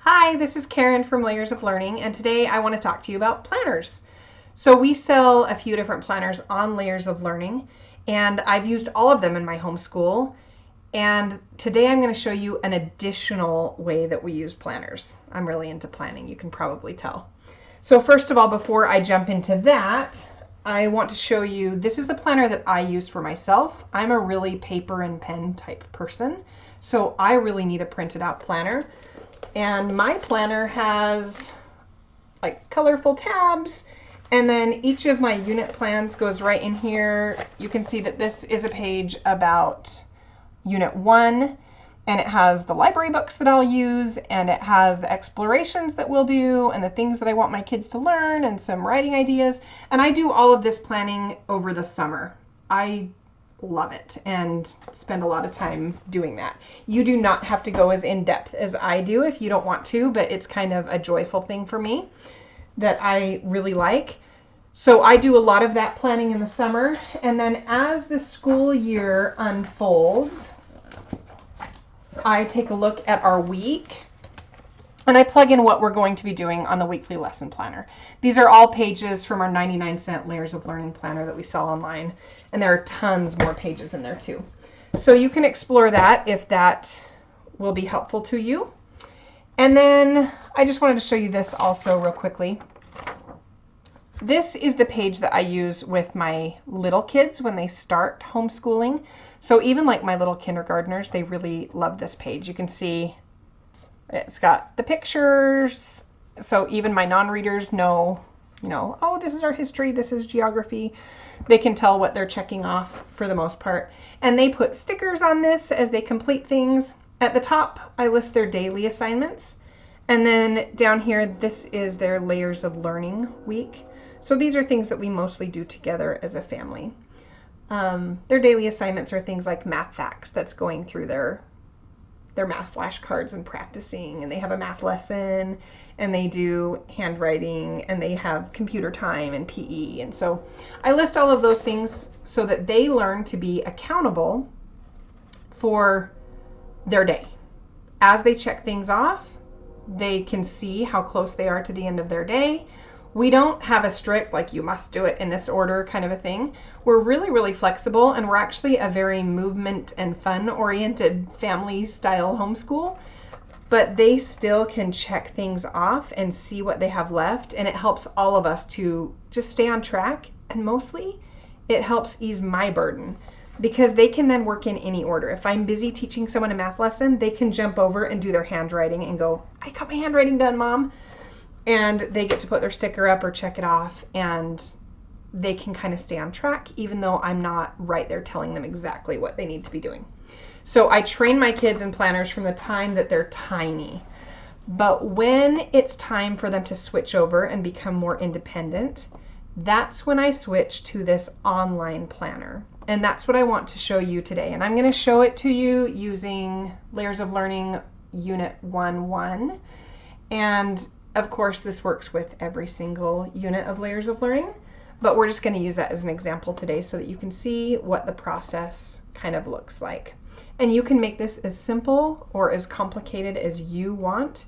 Hi, this is Karen from Layers of Learning, and today I want to talk to you about planners. So we sell a few different planners on Layers of Learning, and I've used all of them in my homeschool. And today I'm going to show you an additional way that we use planners. I'm really into planning, you can probably tell. So first of all, before I jump into that, I want to show you, this is the planner that I use for myself. I'm a really paper and pen type person, so I really need a printed out planner. And my planner has like colorful tabs, and then each of my unit plans goes right in here. You can see that this is a page about Unit 1, and it has the library books that I'll use, and it has the explorations that we'll do, and the things that I want my kids to learn, and some writing ideas. And I do all of this planning over the summer. I love it and spend a lot of time doing that. You do not have to go as in-depth as I do if you don't want to, but it's kind of a joyful thing for me that I really like. So I do a lot of that planning in the summer, and then as the school year unfolds, I take a look at our week and I plug in what we're going to be doing on the weekly lesson planner. These are all pages from our 99-cent Layers of Learning planner that we sell online, and there are tons more pages in there too. So you can explore that if that will be helpful to you. And then I just wanted to show you this also real quickly. This is the page that I use with my little kids when they start homeschooling. So even like my little kindergartners, they really love this page. You can see it's got the pictures, so even my non-readers know, oh, this is our history, this is geography. They can tell what they're checking off for the most part. And they put stickers on this as they complete things. At the top, I list their daily assignments. And then down here, this is their Layers of Learning week. So these are things that we mostly do together as a family. Their daily assignments are things like math facts that's going through their math flashcards and practicing, and they have a math lesson, and they do handwriting, and they have computer time and PE. And so I list all of those things so that they learn to be accountable for their day. As they check things off, they can see how close they are to the end of their day. We don't have a strict, like, you must do it in this order kind of a thing. We're really, really flexible, and we're actually a very movement and fun-oriented family-style homeschool. But they still can check things off and see what they have left, and it helps all of us to just stay on track. And mostly, it helps ease my burden, because they can then work in any order. If I'm busy teaching someone a math lesson, they can jump over and do their handwriting and go, I got my handwriting done, Mom. And they get to put their sticker up or check it off, and they can kind of stay on track, even though I'm not right there telling them exactly what they need to be doing. So I train my kids in planners from the time that they're tiny. But when it's time for them to switch over and become more independent, that's when I switch to this online planner. And that's what I want to show you today. And I'm going to show it to you using Layers of Learning Unit 1.1. And of course, this works with every single unit of Layers of Learning, but we're just going to use that as an example today so that you can see what the process kind of looks like. And you can make this as simple or as complicated as you want.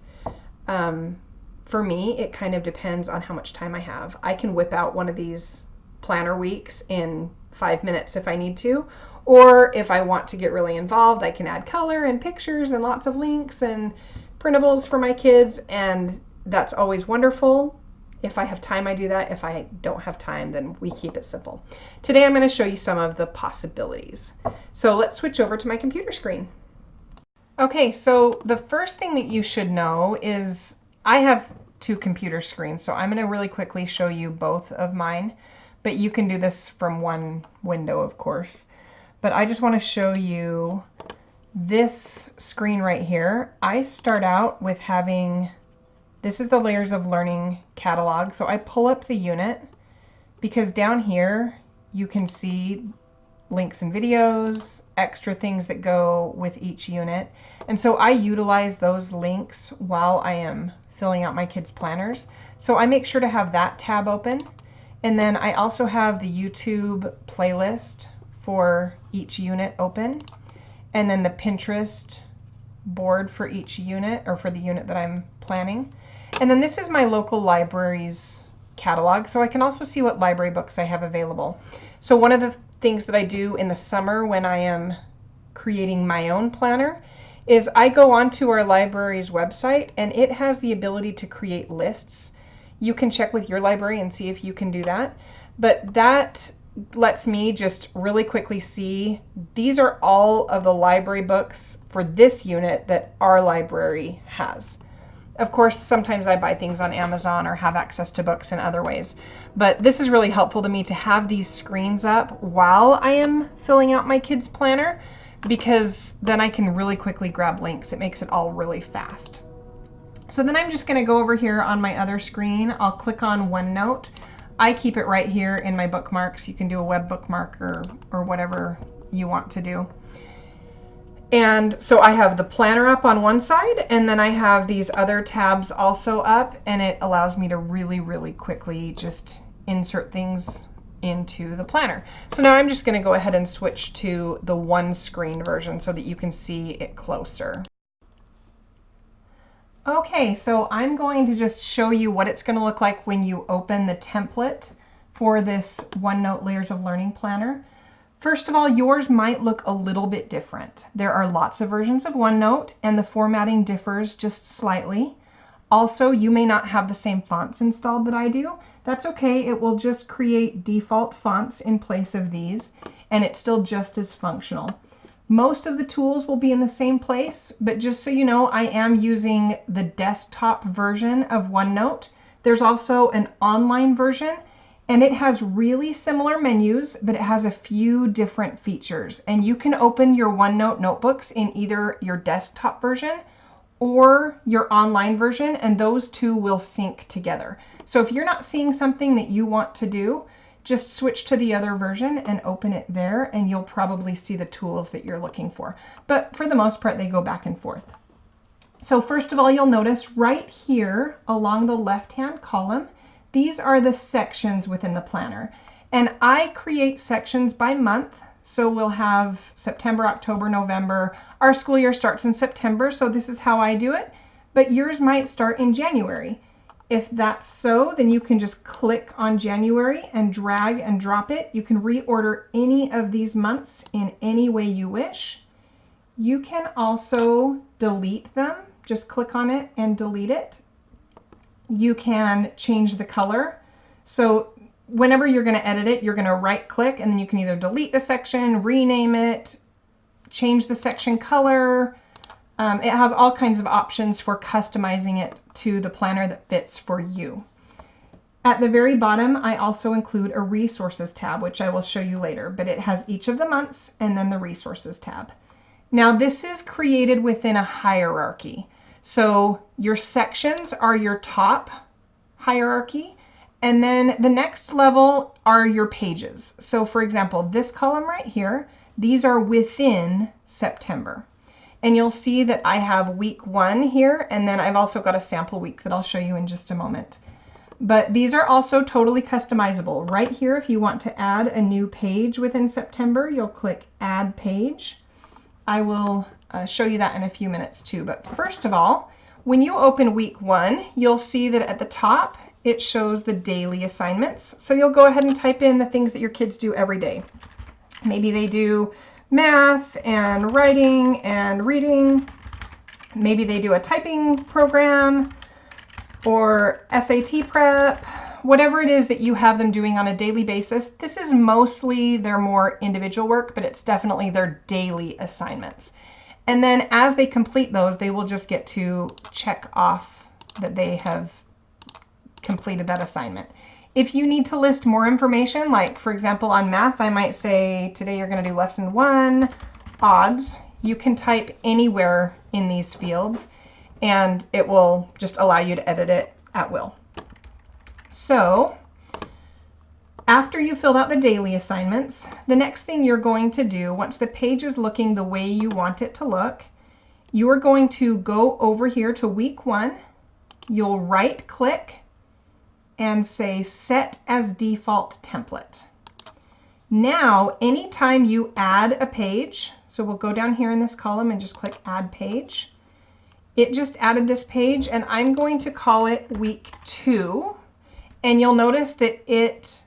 For me, it kind of depends on how much time I have. I can whip out one of these planner weeks in 5 minutes if I need to, or if I want to get really involved, I can add color and pictures and lots of links and printables for my kids, and that's always wonderful. If I have time, I do that. If I don't have time, then we keep it simple. Today, I'm going to show you some of the possibilities. So let's switch over to my computer screen. Okay, so the first thing that you should know is I have two computer screens, so I'm going to really quickly show you both of mine, but you can do this from one window, of course. But I just want to show you this screen right here. I start out with having, this is the Layers of Learning catalog. So I pull up the unit because down here you can see links and videos, extra things that go with each unit. And so I utilize those links while I am filling out my kids' planners. So I make sure to have that tab open. And then I also have the YouTube playlist for each unit open. And then the Pinterest board for each unit, or for the unit that I'm planning. And then this is my local library's catalog, so I can also see what library books I have available. So one of the things that I do in the summer when I am creating my own planner is I go onto our library's website, and it has the ability to create lists. You can check with your library and see if you can do that, but that lets me just really quickly see these are all of the library books for this unit that our library has. Of course, sometimes I buy things on Amazon or have access to books in other ways, but this is really helpful to me to have these screens up while I am filling out my kids' planner, because then I can really quickly grab links. It makes it all really fast. So then I'm just going to go over here on my other screen. I'll click on OneNote. I keep it right here in my bookmarks. You can do a web bookmark or whatever you want to do. And so I have the planner up on one side, and then I have these other tabs also up, and it allows me to really, really quickly just insert things into the planner. So now I'm just going to go ahead and switch to the one screen version so that you can see it closer. Okay, so I'm going to just show you what it's going to look like when you open the template for this OneNote Layers of Learning Planner. First of all, yours might look a little bit different. There are lots of versions of OneNote, and the formatting differs just slightly. Also, you may not have the same fonts installed that I do. That's okay. It will just create default fonts in place of these, and it's still just as functional. Most of the tools will be in the same place, but just so you know, I am using the desktop version of OneNote. There's also an online version, and it has really similar menus, but it has a few different features. And you can open your OneNote notebooks in either your desktop version or your online version, and those two will sync together. So if you're not seeing something that you want to do, just switch to the other version and open it there, and you'll probably see the tools that you're looking for. But for the most part, they go back and forth. So first of all, you'll notice right here along the left-hand column, these are the sections within the planner. And I create sections by month. So we'll have September, October, November. Our school year starts in September, so this is how I do it. But yours might start in January. If that's so, then you can just click on January and drag and drop it. You can reorder any of these months in any way you wish. You can also delete them. Just click on it and delete it. You can change the color. So whenever you're going to edit it, you're going to right click, and then you can either delete the section, rename it, change the section color. It has all kinds of options for customizing it to the planner that fits for you. At the very bottom, I also include a resources tab, which I will show you later, but it has each of the months and then the resources tab. Now this is created within a hierarchy. So your sections are your top hierarchy, and then the next level are your pages. So for example, this column right here, these are within September. And you'll see that I have week 1 here, and then I've also got a sample week that I'll show you in just a moment. But these are also totally customizable. Right here, if you want to add a new page within September, you'll click Add Page. I will show you that in a few minutes too. But first of all, when you open week 1, you'll see that at the top, it shows the daily assignments. So you'll go ahead and type in the things that your kids do every day. Maybe they do math and writing and reading. Maybe they do a typing program or SAT prep, whatever it is that you have them doing on a daily basis. This is mostly their more individual work, but it's definitely their daily assignments. And then as they complete those, they will just get to check off that they have completed that assignment. If you need to list more information, like for example on math, I might say today you're going to do lesson 1, odds. You can type anywhere in these fields and it will just allow you to edit it at will. So after you filled out the daily assignments, the next thing you're going to do, once the page is looking the way you want it to look, you are going to go over here to week 1. You'll right click and say Set as Default Template. Now, anytime you add a page, so we'll go down here in this column and just click Add Page. it just added this page, and I'm going to call it week 2. And you'll notice that it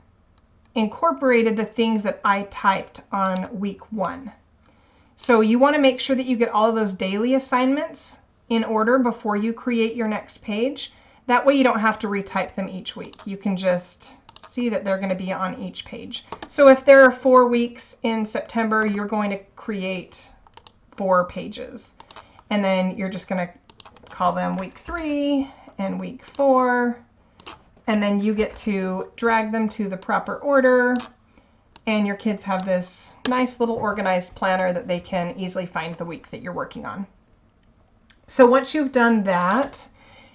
incorporated the things that I typed on week 1. So you want to make sure that you get all of those daily assignments in order before you create your next page. That way you don't have to retype them each week. You can just see that they're going to be on each page. So if there are 4 weeks in September, you're going to create 4 pages. And then you're just going to call them week 3 and week 4. And then you get to drag them to the proper order. And your kids have this nice little organized planner that they can easily find the week that you're working on. So once you've done that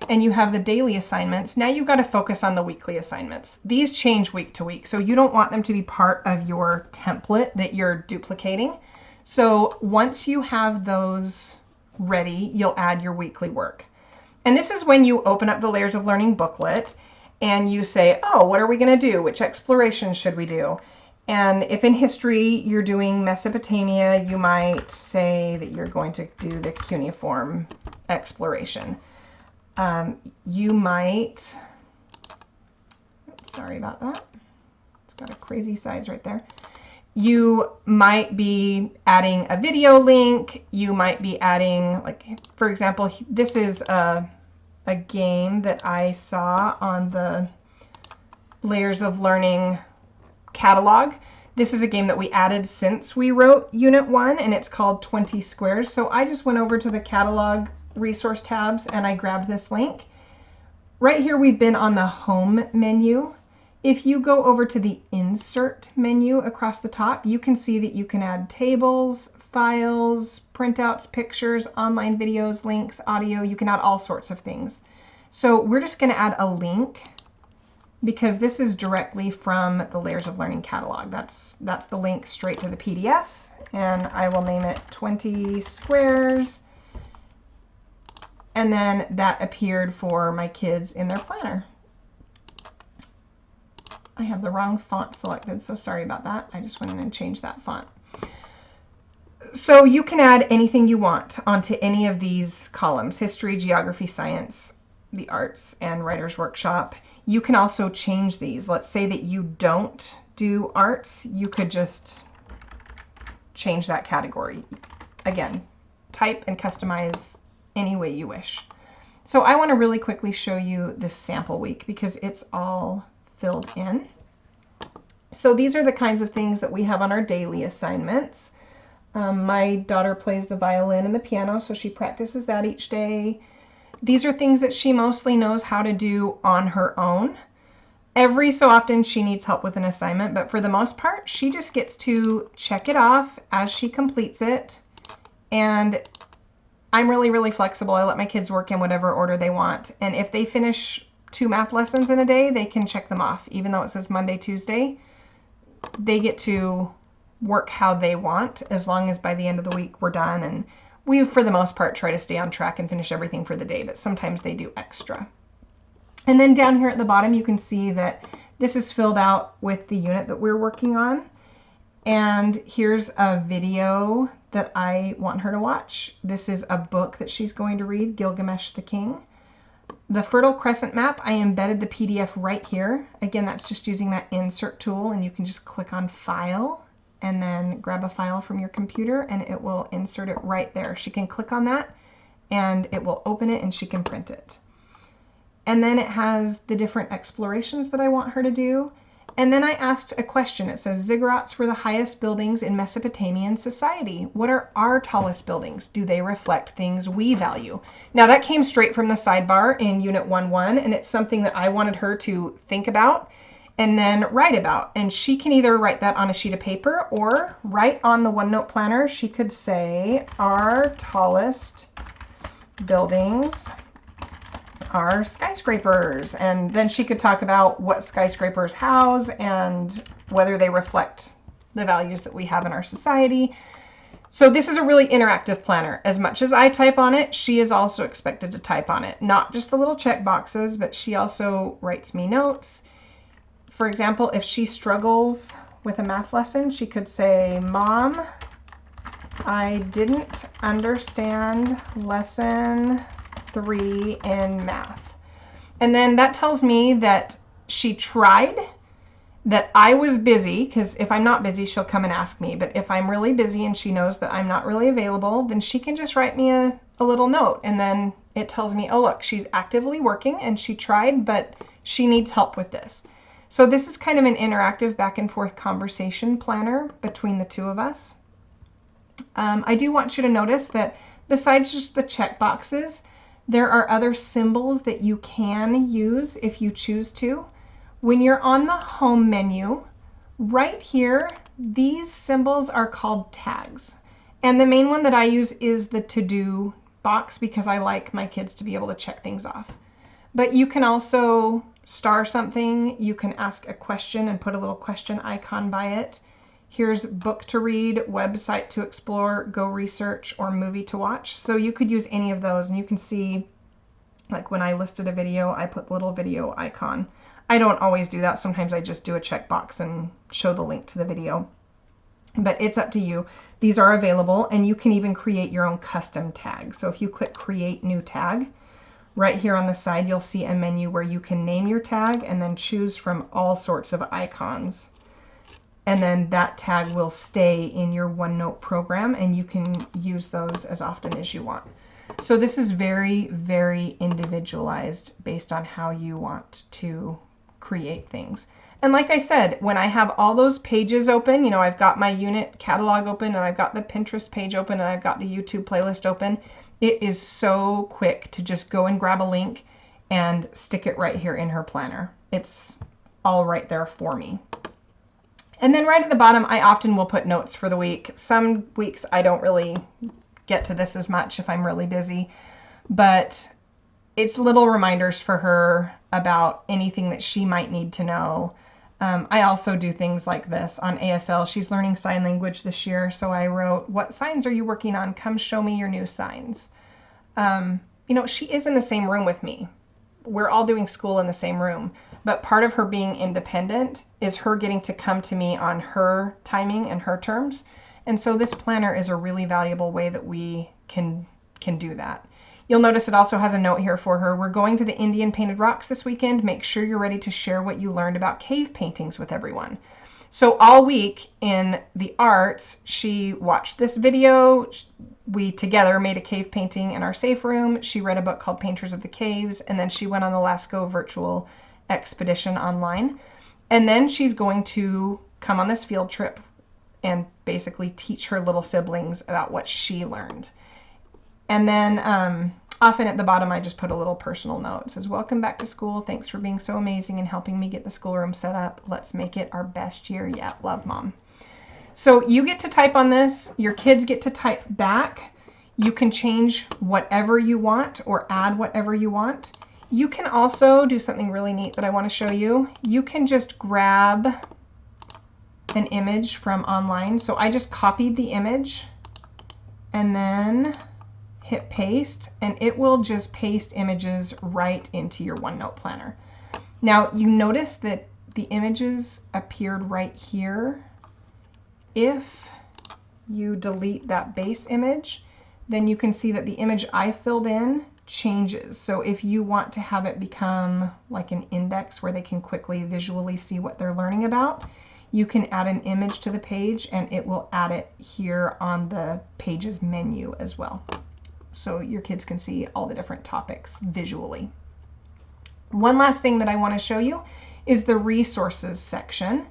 and you have the daily assignments, now you've got to focus on the weekly assignments. These change week to week, so you don't want them to be part of your template that you're duplicating. So once you have those ready, you'll add your weekly work. And this is when you open up the Layers of Learning booklet and you say, oh, what are we going to do? Which explorations should we do? And if in history you're doing Mesopotamia, you might say that you're going to do the cuneiform exploration. You might, sorry about that, it's got a crazy size right there. You might be adding a video link. You might be adding, like, for example, this is a game that I saw on the Layers of Learning catalog. This is a game that we added since we wrote Unit 1, and it's called 20 Squares. So I just went over to the catalog resource tabs and I grabbed this link. Right here we've been on the Home menu. If you go over to the Insert menu across the top, you can see that you can add tables, files, printouts, pictures, online videos, links, audio. You can add all sorts of things. So we're just going to add a link because this is directly from the Layers of Learning catalog. That's the link straight to the PDF, and I will name it 20 Squares. And then that appeared for my kids in their planner. I have the wrong font selected, so sorry about that. I just went in and changed that font. So you can add anything you want onto any of these columns: history, geography, science, the arts, and writer's workshop. You can also change these. Let's say that you don't do arts. You could just change that category. Again, type and customize any way you wish. So I want to really quickly show you this sample week because it's all filled in. So these are the kinds of things that we have on our daily assignments. My daughter plays the violin and the piano, so she practices that each day. These are things that she mostly knows how to do on her own. Every so often she needs help with an assignment, but for the most part, she just gets to check it off as she completes it. And I'm really, really flexible. I let my kids work in whatever order they want. And if they finish 2 math lessons in a day, they can check them off. Even though it says Monday, Tuesday, they get to work how they want as long as by the end of the week we're done. And we, for the most part, try to stay on track and finish everything for the day, but sometimes they do extra. And then down here at the bottom, you can see that this is filled out with the unit that we're working on. And here's a video that I want her to watch. This is a book that she's going to read, Gilgamesh the King. The Fertile Crescent map, I embedded the PDF right here. Again, that's just using that insert tool, and you can just click on File and then grab a file from your computer and it will insert it right there. She can click on that and it will open it and she can print it. And then it has the different explorations that I want her to do. And then I asked a question. It says, ziggurats were the highest buildings in Mesopotamian society. What are our tallest buildings? Do they reflect things we value? Now that came straight from the sidebar in Unit 1.1, and it's something that I wanted her to think about and then write about. And she can either write that on a sheet of paper or write on the OneNote Planner. She could say, our tallest buildings are skyscrapers. And then she could talk about what skyscrapers house and whether they reflect the values that we have in our society. So this is a really interactive planner. As much as I type on it, she is also expected to type on it. Not just the little check boxes, but she also writes me notes. For example, if she struggles with a math lesson, she could say, Mom, I didn't understand lesson 3 in math. And then that tells me that she tried, that I was busy, because if I'm not busy, she'll come and ask me. But if I'm really busy and she knows that I'm not really available, then she can just write me a little note. And then it tells me, oh, look, she's actively working and she tried, but she needs help with this. So this is kind of an interactive back and forth conversation planner between the two of us. I do want you to notice that besides just the check boxes, there are other symbols that you can use if you choose to. When you're on the home menu, right here, these symbols are called tags. And the main one that I use is the to-do box because I like my kids to be able to check things off. But you can also star something. You can ask a question and put a little question icon by it. Here's book to read, website to explore, go research, or movie to watch. So you could use any of those, and you can see, like when I listed a video, I put the little video icon. I don't always do that. Sometimes I just do a checkbox and show the link to the video. But it's up to you. These are available, and you can even create your own custom tag. So if you click Create New Tag, right here on the side, you'll see a menu where you can name your tag and then choose from all sorts of icons. And then that tag will stay in your OneNote program, and you can use those as often as you want. So this is very, very individualized based on how you want to create things. And like I said, when I have all those pages open, you know, I've got my unit catalog open, and I've got the Pinterest page open, and I've got the YouTube playlist open, it is so quick to just go and grab a link and stick it right here in her planner. It's all right there for me. And then right at the bottom, I often will put notes for the week. Some weeks I don't really get to this as much if I'm really busy, but it's little reminders for her about anything that she might need to know. I also do things like this on ASL. She's learning sign language this year, so I wrote, what signs are you working on? Come show me your new signs. You know, she is in the same room with me. We're all doing school in the same room, but part of her being independent is her getting to come to me on her timing and her terms. And so this planner is a really valuable way that we can do that. You'll notice it also has a note here for her. We're going to the Indian Painted Rocks this weekend. Make sure you're ready to share what you learned about cave paintings with everyone. So all week in the arts, she watched this video. We together made a cave painting in our safe room. She read a book called Painters of the Caves, and then she went on the Lascaux virtual expedition online. And then she's going to come on this field trip and basically teach her little siblings about what she learned. And then often at the bottom, I just put a little personal note. It says, welcome back to school. Thanks for being so amazing and helping me get the schoolroom set up. Let's make it our best year yet. Love, Mom. So you get to type on this. Your kids get to type back. You can change whatever you want or add whatever you want. You can also do something really neat that I want to show you. You can just grab an image from online. So I just copied the image and then hit paste, and it will just paste images right into your OneNote planner. Now you notice that the images appeared right here. If you delete that base image, then you can see that the image I filled in changes. So if you want to have it become like an index where they can quickly visually see what they're learning about, you can add an image to the page and it will add it here on the pages menu as well. So your kids can see all the different topics visually. One last thing that I want to show you is the resources section.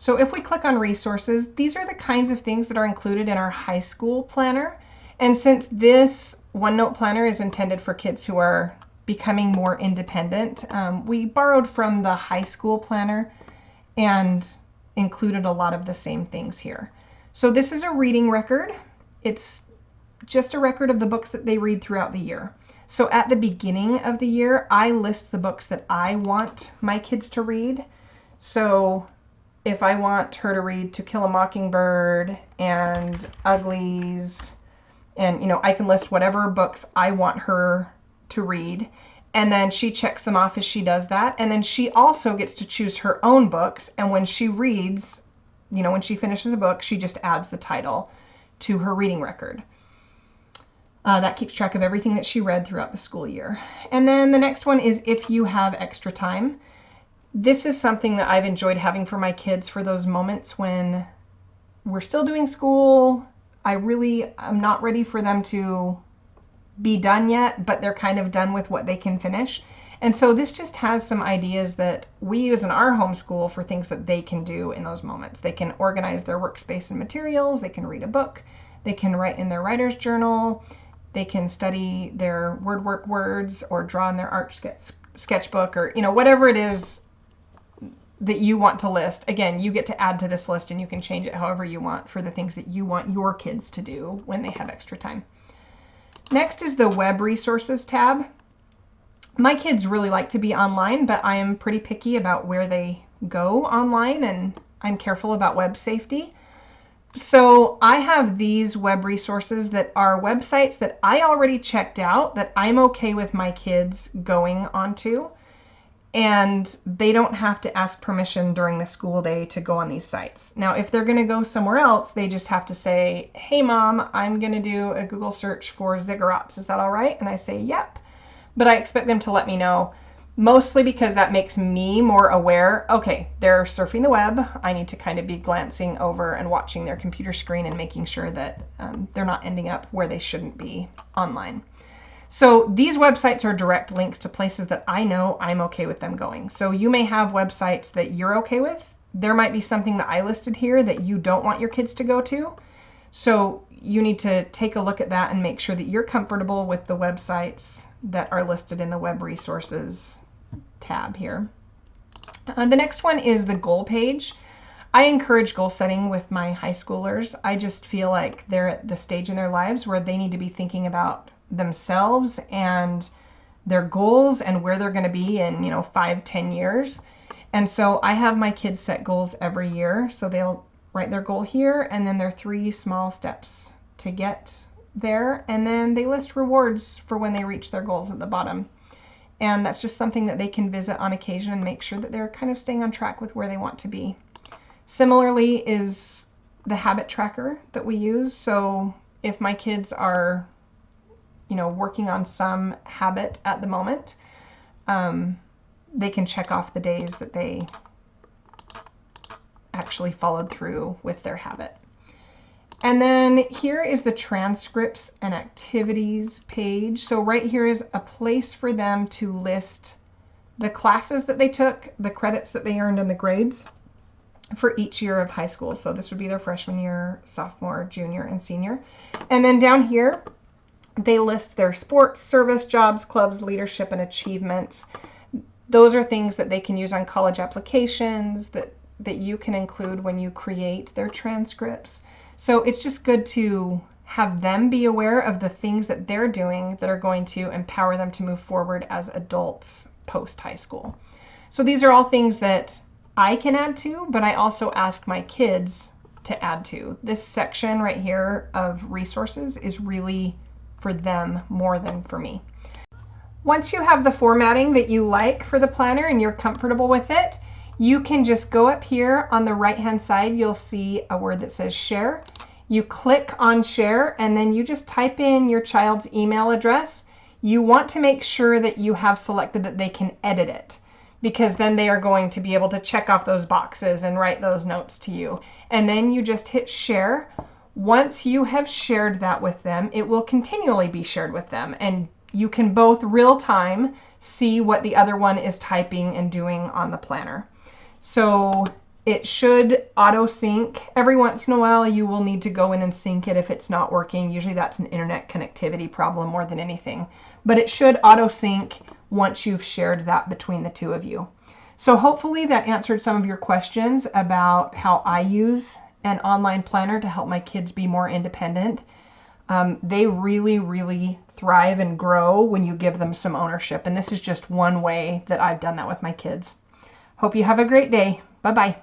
So if we click on resources, these are the kinds of things that are included in our high school planner. And since this OneNote planner is intended for kids who are becoming more independent, we borrowed from the high school planner and included a lot of the same things here. So this is a reading record. It's just a record of the books that they read throughout the year. So at the beginning of the year, I list the books that I want my kids to read. So if I want her to read To Kill a Mockingbird and Uglies, and you know, I can list whatever books I want her to read, and then she checks them off as she does that. And then she also gets to choose her own books, and when she reads, you know, when she finishes a book, she just adds the title to her reading record. That keeps track of everything that she read throughout the school year. And then the next one is if you have extra time. This is something that I've enjoyed having for my kids for those moments when we're still doing school. I'm not ready for them to be done yet, but they're kind of done with what they can finish. And so this just has some ideas that we use in our homeschool for things that they can do in those moments. They can organize their workspace and materials, they can read a book, they can write in their writer's journal, they can study their word work words or draw in their art sketchbook, or whatever it is that you want to list. Again, you get to add to this list and you can change it however you want for the things that you want your kids to do when they have extra time. Next is the web resources tab. My kids really like to be online, but I am pretty picky about where they go online, and I'm careful about web safety. So I have these web resources that are websites that I already checked out that I'm okay with my kids going onto, and they don't have to ask permission during the school day to go on these sites. Now, if they're going to go somewhere else, they just have to say, hey mom, I'm going to do a Google search for ziggurats. Is that all right? And I say, yep. But I expect them to let me know, mostly because that makes me more aware. Okay, they're surfing the web. I need to kind of be glancing over and watching their computer screen and making sure that they're not ending up where they shouldn't be online. So these websites are direct links to places that I know I'm okay with them going. So you may have websites that you're okay with. There might be something that I listed here that you don't want your kids to go to. So you need to take a look at that and make sure that you're comfortable with the websites that are listed in the web resources tab here. The next one is the goal page. I encourage goal setting with my high schoolers. I just feel like they're at the stage in their lives where they need to be thinking about themselves and their goals and where they're going to be in 5-10 years. And so I have my kids set goals every year. So they'll write their goal here and then their 3 small steps to get there, and then they list rewards for when they reach their goals at the bottom. And that's just something that they can visit on occasion and make sure that they're kind of staying on track with where they want to be. Similarly is the habit tracker that we use. So if my kids are working on some habit at the moment, they can check off the days that they actually followed through with their habit. And then here is the transcripts and activities page. So right here is a place for them to list the classes that they took, the credits that they earned, and the grades for each year of high school. So this would be their freshman year, sophomore, junior, and senior. And then down here, they list their sports, service, jobs, clubs, leadership, and achievements. Those are things that they can use on college applications that you can include when you create their transcripts. So it's just good to have them be aware of the things that they're doing that are going to empower them to move forward as adults post high school. So these are all things that I can add to, but I also ask my kids to add to. This section right here of resources is really for them more than for me. Once you have the formatting that you like for the planner and you're comfortable with it, you can just go up here on the right hand side. You'll see a word that says share. You click on share and then you just type in your child's email address. You want to make sure that you have selected that they can edit it, because then they are going to be able to check off those boxes and write those notes to you. And then you just hit share. Once you have shared that with them, it will continually be shared with them, and you can both real time see what the other one is typing and doing on the planner. So it should auto sync. Every once in a while you will need to go in and sync it if it's not working. Usually that's an internet connectivity problem more than anything, but it should auto sync once you've shared that between the two of you. So hopefully that answered some of your questions about how I use an online planner to help my kids be more independent. They really, really thrive and grow when you give them some ownership. And this is just one way that I've done that with my kids. Hope you have a great day. Bye-bye.